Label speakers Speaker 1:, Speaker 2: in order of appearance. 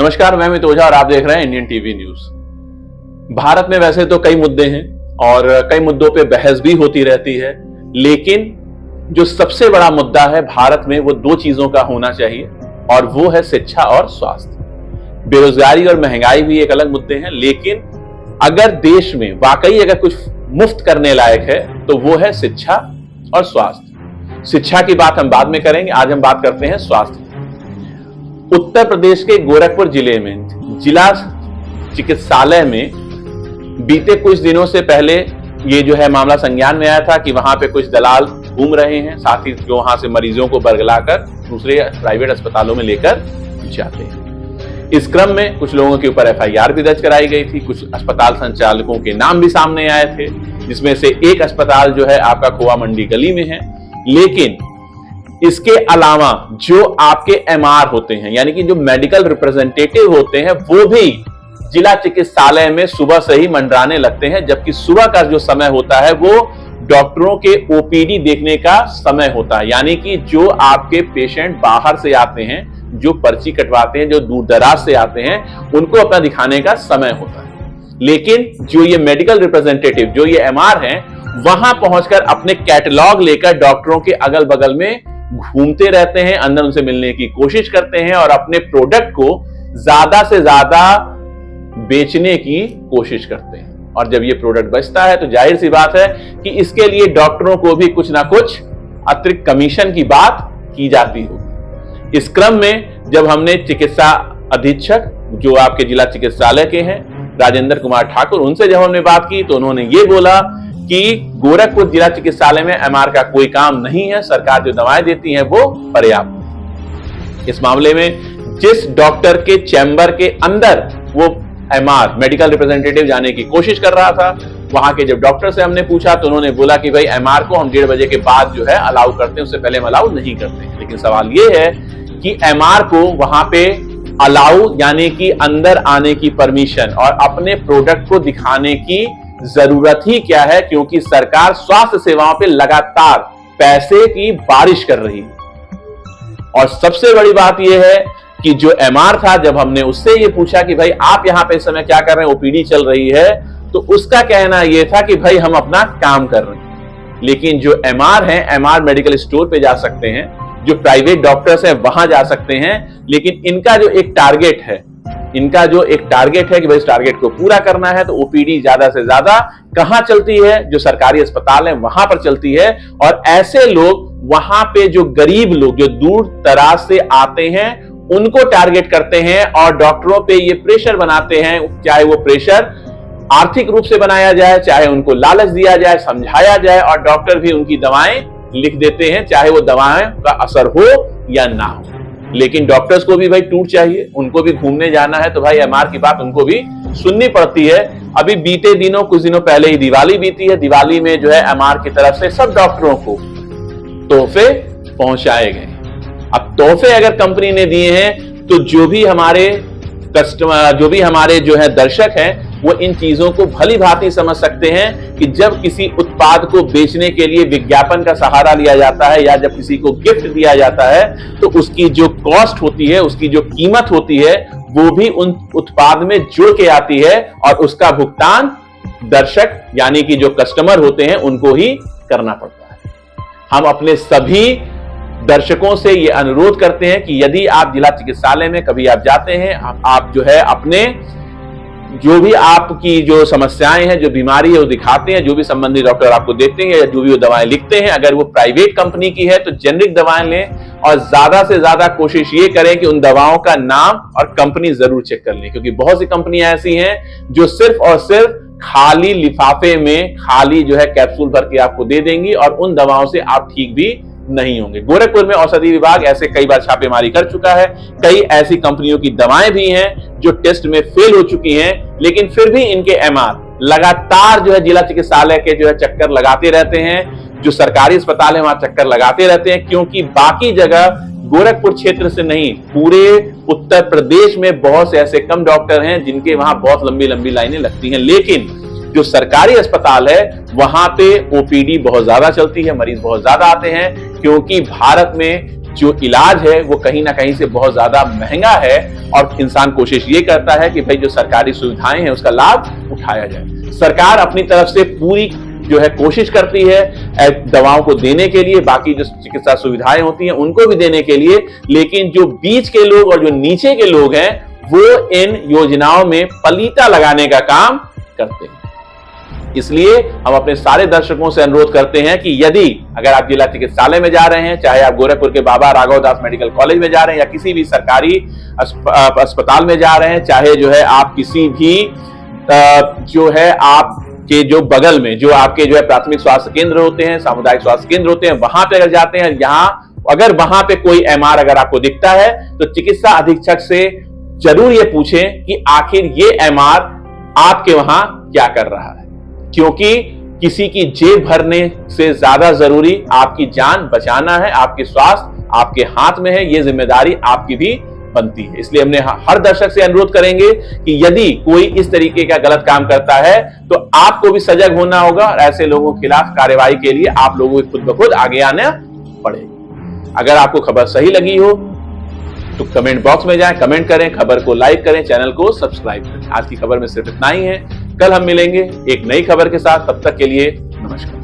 Speaker 1: नमस्कार, मैं अमित ओझा और आप देख रहे हैं इंडियन टीवी न्यूज। भारत में वैसे तो कई मुद्दे हैं और कई मुद्दों पे बहस भी होती रहती है, लेकिन जो सबसे बड़ा मुद्दा है भारत में वो दो चीजों का होना चाहिए और वो है शिक्षा और स्वास्थ्य। बेरोजगारी और महंगाई भी एक अलग मुद्दे हैं, लेकिन अगर देश में वाकई अगर कुछ मुफ्त करने लायक है तो वो है शिक्षा और स्वास्थ्य। शिक्षा की बात हम बाद में करेंगे, आज हम बात करते हैं स्वास्थ्य। उत्तर प्रदेश के गोरखपुर जिले में जिला चिकित्सालय में बीते कुछ दिनों से पहले ये जो है मामला संज्ञान में आया था कि वहां पे कुछ दलाल घूम रहे हैं, साथ ही जो वहां से मरीजों को बरगलाकर दूसरे प्राइवेट अस्पतालों में लेकर जाते हैं। इस क्रम में कुछ लोगों के ऊपर एफआईआर भी दर्ज कराई गई थी। कुछ अस्पताल संचालकों के नाम भी सामने आए थे, जिसमें से एक अस्पताल जो है आपका खोआ मंडी गली में है। लेकिन इसके अलावा जो आपके एमआर होते हैं, यानी कि जो मेडिकल रिप्रेजेंटेटिव होते हैं, वो भी जिला चिकित्सालय में सुबह से ही मंडराने लगते हैं, जबकि सुबह का जो समय होता है वो डॉक्टरों के ओपीडी देखने का समय होता है। यानी कि जो आपके पेशेंट बाहर से आते हैं, जो पर्ची कटवाते हैं, जो दूर दराज से आते हैं, उनको अपना दिखाने का समय होता है। लेकिन जो ये मेडिकल रिप्रेजेंटेटिव, जो ये एमआर हैं, वहां पहुंचकर अपने कैटलॉग लेकर डॉक्टरों के अगल बगल में घूमते रहते हैं, अंदर उनसे मिलने की कोशिश करते हैं और अपने प्रोडक्ट को ज्यादा से ज्यादा बेचने की कोशिश करते हैं। और जब ये प्रोडक्ट बचता है तो जाहिर सी बात है कि इसके लिए डॉक्टरों को भी कुछ ना कुछ अतिरिक्त कमीशन की बात की जाती होगी। इस क्रम में जब हमने चिकित्सा अधीक्षक जो आपके जिला चिकित्सालय के हैं राजेंद्र कुमार ठाकुर, उनसे जब हमने बात की तो उन्होंने ये बोला कि गोरखपुर जिला चिकित्सालय में एमआर का कोई काम नहीं है, सरकार जो दवाएं देती है वो पर्याप्त है। इस मामले में जिस डॉक्टर के चैम्बर के अंदर वो एमआर मेडिकल रिप्रेजेंटेटिव जाने की कोशिश कर रहा था, वहां के जब डॉक्टर से हमने पूछा तो उन्होंने बोला कि भाई एमआर को हम 1:30 बजे के बाद जो है अलाउ करते हैं, उससे पहले हम अलाउ नहीं करते हैं। लेकिन सवाल ये है कि एमआर को वहां पे अलाउ यानी कि अंदर आने की परमिशन और अपने प्रोडक्ट को दिखाने की जरूरत ही क्या है, क्योंकि सरकार स्वास्थ्य सेवाओं पे लगातार पैसे की बारिश कर रही है। और सबसे बड़ी बात यह है कि जो एमआर था, जब हमने उससे ये पूछा कि भाई आप यहां पे इस समय क्या कर रहे हैं, ओपीडी चल रही है, तो उसका कहना यह था कि भाई हम अपना काम कर रहे हैं। लेकिन जो एमआर है, एमआर मेडिकल स्टोर पे जा सकते हैं, जो प्राइवेट डॉक्टर्स हैं वहां जा सकते हैं, लेकिन इनका जो एक टारगेट है कि भाई इस टारगेट को पूरा करना है, तो ओपीडी ज्यादा से ज्यादा कहां चलती है, जो सरकारी अस्पताल है वहां पर चलती है। और ऐसे लोग वहां पे जो गरीब लोग जो दूर दराज से आते हैं उनको टारगेट करते हैं और डॉक्टरों पे ये प्रेशर बनाते हैं, चाहे वो प्रेशर आर्थिक रूप से बनाया जाए, चाहे उनको लालच दिया जाए, समझाया जाए, और डॉक्टर भी उनकी दवाएं लिख देते हैं, चाहे वो दवाएं का असर हो या ना हो। लेकिन डॉक्टर्स को भी भाई टूर चाहिए, उनको भी घूमने जाना है, तो भाई एमआर की बात उनको भी सुननी पड़ती है। अभी बीते दिनों कुछ दिनों पहले ही दिवाली बीती है, दिवाली में जो है एमआर की तरफ से सब डॉक्टरों को तोहफे पहुंचाए गए। अब तोहफे अगर कंपनी ने दिए हैं तो जो भी हमारे कस्टमर, जो भी हमारे जो है दर्शक हैं, वो इन चीजों को भली भांति समझ सकते हैं कि जब किसी उत्पाद को बेचने के लिए विज्ञापन का सहारा लिया जाता है या जब किसी को गिफ्ट दिया जाता है, तो उसकी जो कॉस्ट होती है, उसकी जो कीमत होती है, वो भी उन उत्पाद में जुड़ के आती है और उसका भुगतान दर्शक यानी कि जो कस्टमर होते हैं उनको ही करना पड़ता है। हम अपने सभी दर्शकों से ये अनुरोध करते हैं कि यदि आप जिला चिकित्सालय में कभी आप जाते हैं, आप जो है अपने जो भी आपकी जो समस्याएं हैं, जो बीमारी है, वो दिखाते हैं, जो भी संबंधित डॉक्टर आपको देते हैं या जो भी वो दवाएं लिखते हैं, अगर वो प्राइवेट कंपनी की है तो जेनरिक दवाएं लें और ज्यादा से ज्यादा कोशिश ये करें कि उन दवाओं का नाम और कंपनी जरूर चेक कर लें, क्योंकि बहुत सी कंपनियां ऐसी हैं जो सिर्फ और सिर्फ खाली लिफाफे में खाली जो है कैप्सूल भर के आपको दे देंगी और उन दवाओं से आप ठीक भी नहीं होंगे। गोरखपुर में औषधि विभाग ऐसे कई बार छापेमारी कर चुका है। कई ऐसी कंपनियों की दवाएं भी हैं जो टेस्ट में फेल हो चुकी हैं, लेकिन फिर भी इनके एमआर लगातार जो है जिला चिकित्सालय के जो है चक्कर लगाते रहते हैं, जो सरकारी अस्पताल है वहां चक्कर लगाते रहते हैं, क्योंकि बाकी जगह गोरखपुर क्षेत्र से नहीं, पूरे उत्तर प्रदेश में बहुत से ऐसे कम डॉक्टर हैं जिनके वहां बहुत लंबी लंबी लाइनें लगती हैं। लेकिन जो सरकारी अस्पताल है वहां पे ओपीडी बहुत ज्यादा चलती है, मरीज बहुत ज्यादा आते हैं, क्योंकि भारत में जो इलाज है वो कहीं ना कहीं से बहुत ज्यादा महंगा है और इंसान कोशिश ये करता है कि भाई जो सरकारी सुविधाएं हैं उसका लाभ उठाया जाए। सरकार अपनी तरफ से पूरी जो है कोशिश करती है दवाओं को देने के लिए, बाकी जो चिकित्सा सुविधाएं होती हैं उनको भी देने के लिए, लेकिन जो बीच के लोग और जो नीचे के लोग हैं वो इन योजनाओं में पलीता लगाने का काम करते हैं। इसलिए हम अपने सारे दर्शकों से अनुरोध करते हैं कि यदि अगर आप जिला चिकित्सालय में जा रहे हैं, चाहे आप गोरखपुर के बाबा राघव दास मेडिकल कॉलेज में जा रहे हैं या किसी भी सरकारी अस्पताल में जा रहे हैं, चाहे जो है आप किसी भी जो है आपके जो बगल में जो आपके जो है प्राथमिक स्वास्थ्य केंद्र होते हैं, सामुदायिक स्वास्थ्य केंद्र होते हैं, वहां पे अगर जाते हैं, अगर वहां पे कोई एमआर अगर आपको दिखता है तो चिकित्सा अधीक्षक से जरूर ये पूछें कि आखिर ये एमआर आपके वहां क्या कर रहा है, क्योंकि किसी की जेब भरने से ज्यादा जरूरी आपकी जान बचाना है। आपके स्वास्थ्य आपके हाथ में है, ये जिम्मेदारी आपकी भी बनती है। इसलिए हमने हर दर्शक से अनुरोध करेंगे कि यदि कोई इस तरीके का गलत काम करता है तो आपको भी सजग होना होगा और ऐसे लोगों के खिलाफ कार्रवाई के लिए आप लोगों को खुद ब खुद आगे आना पड़ेगा। अगर आपको खबर सही लगी हो तो कमेंट बॉक्स में जाएं, कमेंट करें, खबर को लाइक करें, चैनल को सब्सक्राइब करें। आज की खबर में सिर्फ इतना ही है। कल हम मिलेंगे एक नई खबर के साथ, तब तक के लिए नमस्कार।